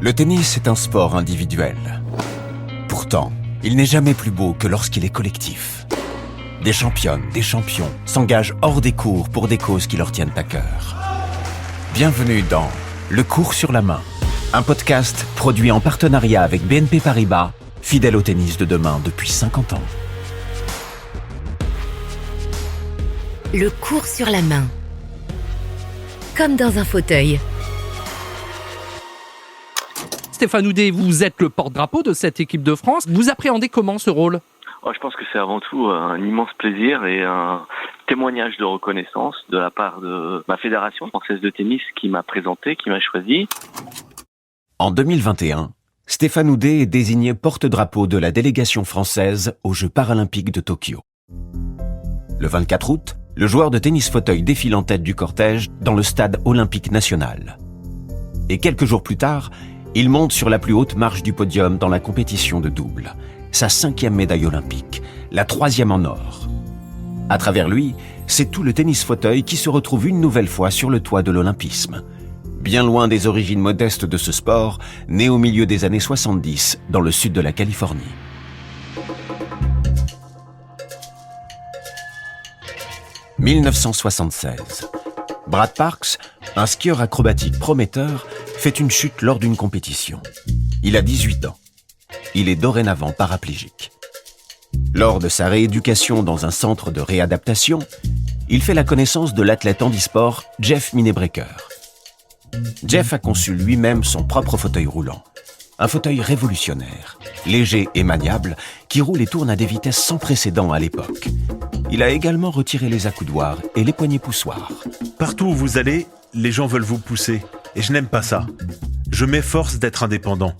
Le tennis est un sport individuel. Pourtant, il n'est jamais plus beau que lorsqu'il est collectif. Des championnes, des champions s'engagent hors des cours pour des causes qui leur tiennent à cœur. Bienvenue dans Le cours sur la main, un podcast produit en partenariat avec BNP Paribas, fidèle au tennis de demain depuis 50 ans. Le cours sur la main. Comme dans un fauteuil. Stéphane Houdet, vous êtes le porte-drapeau de cette équipe de France. Vous appréhendez comment ce rôle ? Je pense que c'est avant tout un immense plaisir et un témoignage de reconnaissance de la part de ma fédération française de tennis qui m'a présenté, qui m'a choisi. En 2021, Stéphane Houdet est désigné porte-drapeau de la délégation française aux Jeux paralympiques de Tokyo. Le 24 août, le joueur de tennis fauteuil défile en tête du cortège dans le stade olympique national. Et quelques jours plus tard, il monte sur la plus haute marche du podium dans la compétition de double. Sa 5e médaille olympique, la 3e en or. À travers lui, c'est tout le tennis fauteuil qui se retrouve une nouvelle fois sur le toit de l'olympisme. Bien loin des origines modestes de ce sport, né au milieu des années 70 dans le sud de la Californie. « 1976. Brad Parks, un skieur acrobatique prometteur, fait une chute lors d'une compétition. Il a 18 ans. Il est dorénavant paraplégique. Lors de sa rééducation dans un centre de réadaptation, il fait la connaissance de l'athlète handisport Jeff Minebreaker. Jeff a conçu lui-même son propre fauteuil roulant. Un fauteuil révolutionnaire, léger et maniable, qui roule et tourne à des vitesses sans précédent à l'époque. Il a également retiré les accoudoirs et les poignées poussoirs. Partout où vous allez, les gens veulent vous pousser. Et je n'aime pas ça. Je m'efforce d'être indépendant.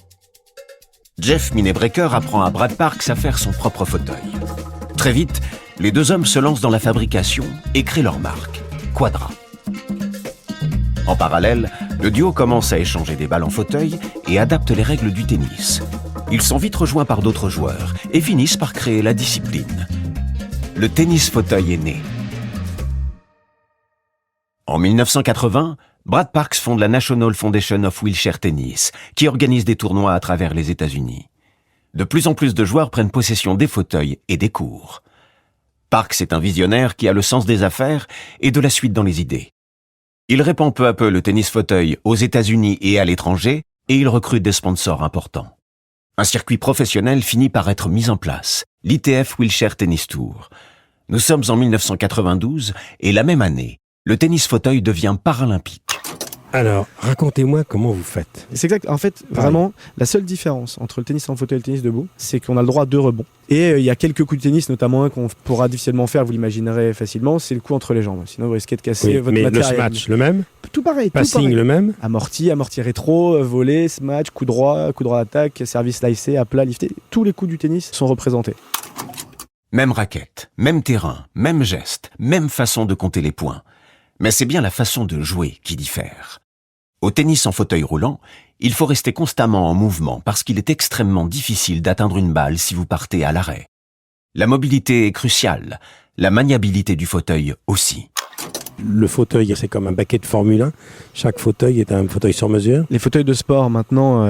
Jeff Minebreaker apprend à Brad Parks à faire son propre fauteuil. Très vite, les deux hommes se lancent dans la fabrication et créent leur marque, Quadra. En parallèle, le duo commence à échanger des balles en fauteuil et adapte les règles du tennis. Ils sont vite rejoints par d'autres joueurs et finissent par créer la discipline. Le tennis fauteuil est né. En 1980, Brad Parks fonde la National Foundation of Wheelchair Tennis, qui organise des tournois à travers les États-Unis. De plus en plus de joueurs prennent possession des fauteuils et des cours. Parks est un visionnaire qui a le sens des affaires et de la suite dans les idées. Il répand peu à peu le tennis fauteuil aux États-Unis et à l'étranger, et il recrute des sponsors importants. Un circuit professionnel finit par être mis en place, l'ITF Wheelchair Tennis Tour. Nous sommes en 1992, et la même année, le tennis fauteuil devient paralympique. Alors, racontez-moi comment vous faites. C'est exact. En fait, vraiment, la seule différence entre le tennis en fauteuil et le tennis debout, c'est qu'on a le droit à 2 rebonds. Et il y a quelques coups de tennis, notamment un qu'on pourra difficilement faire, vous l'imaginerez facilement, c'est le coup entre les jambes. Sinon, vous risquez de casser votre matériel. Mais le smash, le même ? Tout pareil. Passing, tout pareil. le même ? Amorti rétro, volée, smash, coup droit d'attaque, service slicé, à plat, lifté. Tous les coups du tennis sont représentés. Même raquette, même terrain, même geste, même façon de compter les points. Mais c'est bien la façon de jouer qui diffère. Au tennis en fauteuil roulant, il faut rester constamment en mouvement parce qu'il est extrêmement difficile d'atteindre une balle si vous partez à l'arrêt. La mobilité est cruciale, la maniabilité du fauteuil aussi. Le fauteuil, c'est comme un baquet de Formule 1. Chaque fauteuil est un fauteuil sur mesure. Les fauteuils de sport, maintenant,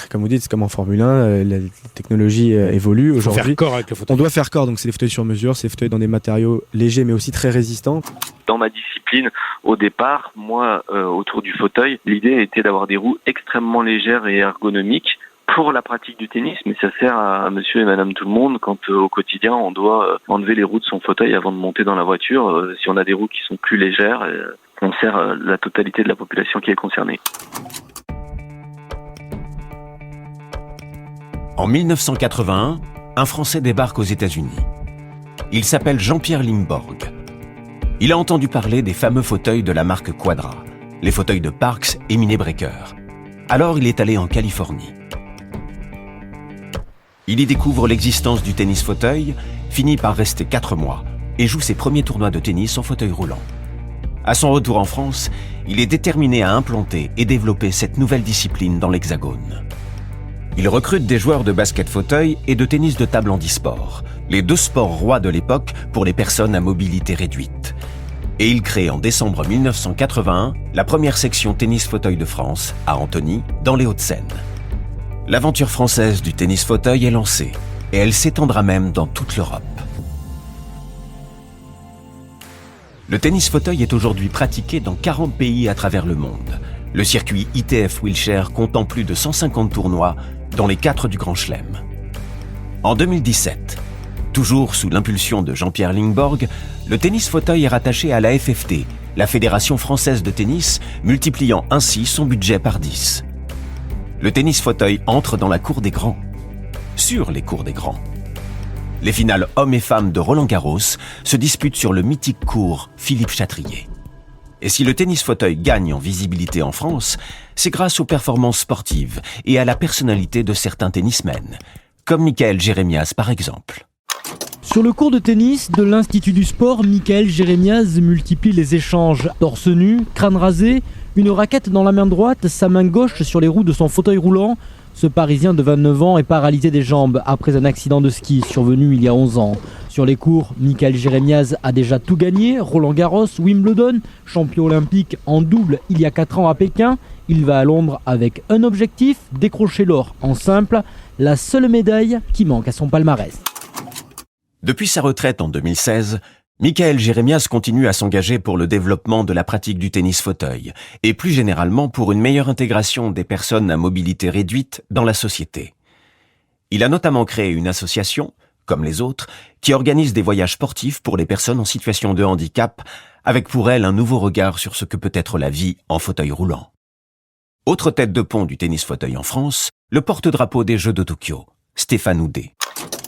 comme vous dites, c'est comme en Formule 1. La technologie évolue. Il faut Aujourd'hui, faire corps avec le fauteuil. on doit faire corps, donc c'est des fauteuils sur mesure, c'est des fauteuils dans des matériaux légers mais aussi très résistants. Dans ma discipline, au départ, moi, autour du fauteuil, l'idée était d'avoir des roues extrêmement légères et ergonomiques pour la pratique du tennis, mais ça sert à monsieur et madame tout le monde quand au quotidien on doit enlever les roues de son fauteuil avant de monter dans la voiture. Si on a des roues qui sont plus légères, on sert la totalité de la population qui est concernée. En 1981, un Français débarque aux États-Unis. Il s'appelle Jean-Pierre Limborg. Il a entendu parler des fameux fauteuils de la marque Quadra, les fauteuils de Parks et Minebreaker. Alors il est allé en Californie. Il y découvre l'existence du tennis fauteuil, finit par rester 4 mois et joue ses premiers tournois de tennis en fauteuil roulant. À son retour en France, il est déterminé à implanter et développer cette nouvelle discipline dans l'Hexagone. Il recrute des joueurs de basket fauteuil et de tennis de table handisport, les 2 sports rois de l'époque pour les personnes à mobilité réduite. Et il crée en décembre 1981 la première section tennis fauteuil de France, à Antony, dans les Hauts-de-Seine. L'aventure française du tennis fauteuil est lancée, et elle s'étendra même dans toute l'Europe. Le tennis fauteuil est aujourd'hui pratiqué dans 40 pays à travers le monde. Le circuit ITF Wheelchair comptant plus de 150 tournois, dont les 4 du Grand Chelem. En 2017, toujours sous l'impulsion de Jean-Pierre Lingborg, le tennis fauteuil est rattaché à la FFT, la Fédération française de tennis, multipliant ainsi son budget par 10. Le tennis fauteuil entre dans la cour des grands. Sur les cours des grands. Les finales hommes et femmes de Roland-Garros se disputent sur le mythique court Philippe Chatrier. Et si le tennis fauteuil gagne en visibilité en France, c'est grâce aux performances sportives et à la personnalité de certains tennismen, comme Michael Jérémiaz par exemple. Sur le court de tennis de l'Institut du Sport, Michael Jérémiaz multiplie les échanges. Torse nu, crâne rasé, une raquette dans la main droite, sa main gauche sur les roues de son fauteuil roulant. Ce Parisien de 29 ans est paralysé des jambes après un accident de ski survenu il y a 11 ans. Sur les cours, Michael Jérémiaz a déjà tout gagné, Roland-Garros, Wimbledon, champion olympique en double il y a 4 ans à Pékin. Il va à Londres avec un objectif, décrocher l'or en simple, la seule médaille qui manque à son palmarès. Depuis sa retraite en 2016, Michael Jérémiaz continue à s'engager pour le développement de la pratique du tennis fauteuil et plus généralement pour une meilleure intégration des personnes à mobilité réduite dans la société. Il a notamment créé une association, comme les autres, qui organise des voyages sportifs pour les personnes en situation de handicap, avec pour elles un nouveau regard sur ce que peut être la vie en fauteuil roulant. Autre tête de pont du tennis fauteuil en France, le porte-drapeau des Jeux de Tokyo, Stéphane Houdet.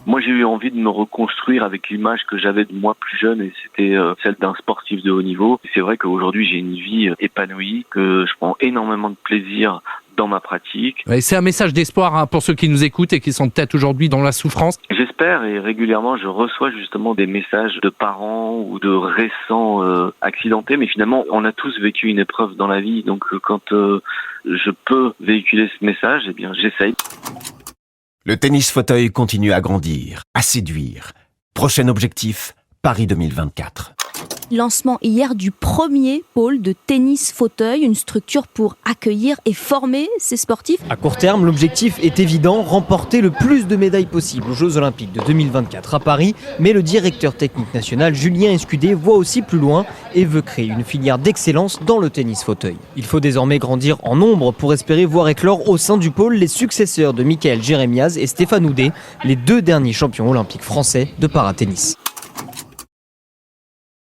Moi, j'ai eu envie de me reconstruire avec l'image que j'avais de moi plus jeune et c'était celle d'un sportif de haut niveau. C'est vrai qu'aujourd'hui, j'ai une vie épanouie, que je prends énormément de plaisir dans ma pratique. Et c'est un message d'espoir pour ceux qui nous écoutent et qui sont peut-être aujourd'hui dans la souffrance. J'espère et régulièrement, je reçois justement des messages de parents ou de récents accidentés. Mais finalement, on a tous vécu une épreuve dans la vie. Donc, quand je peux véhiculer ce message, eh bien, j'essaye. Le tennis fauteuil continue à grandir, à séduire. Prochain objectif, Paris 2024. Lancement hier du premier pôle de tennis fauteuil, une structure pour accueillir et former ces sportifs. À court terme, l'objectif est évident, remporter le plus de médailles possible aux Jeux Olympiques de 2024 à Paris. Mais le directeur technique national, Julien Escudé, voit aussi plus loin et veut créer une filière d'excellence dans le tennis fauteuil. Il faut désormais grandir en nombre pour espérer voir éclore au sein du pôle les successeurs de Michael Jérémiaz et Stéphane Houdet, les 2 derniers champions olympiques français de paratennis.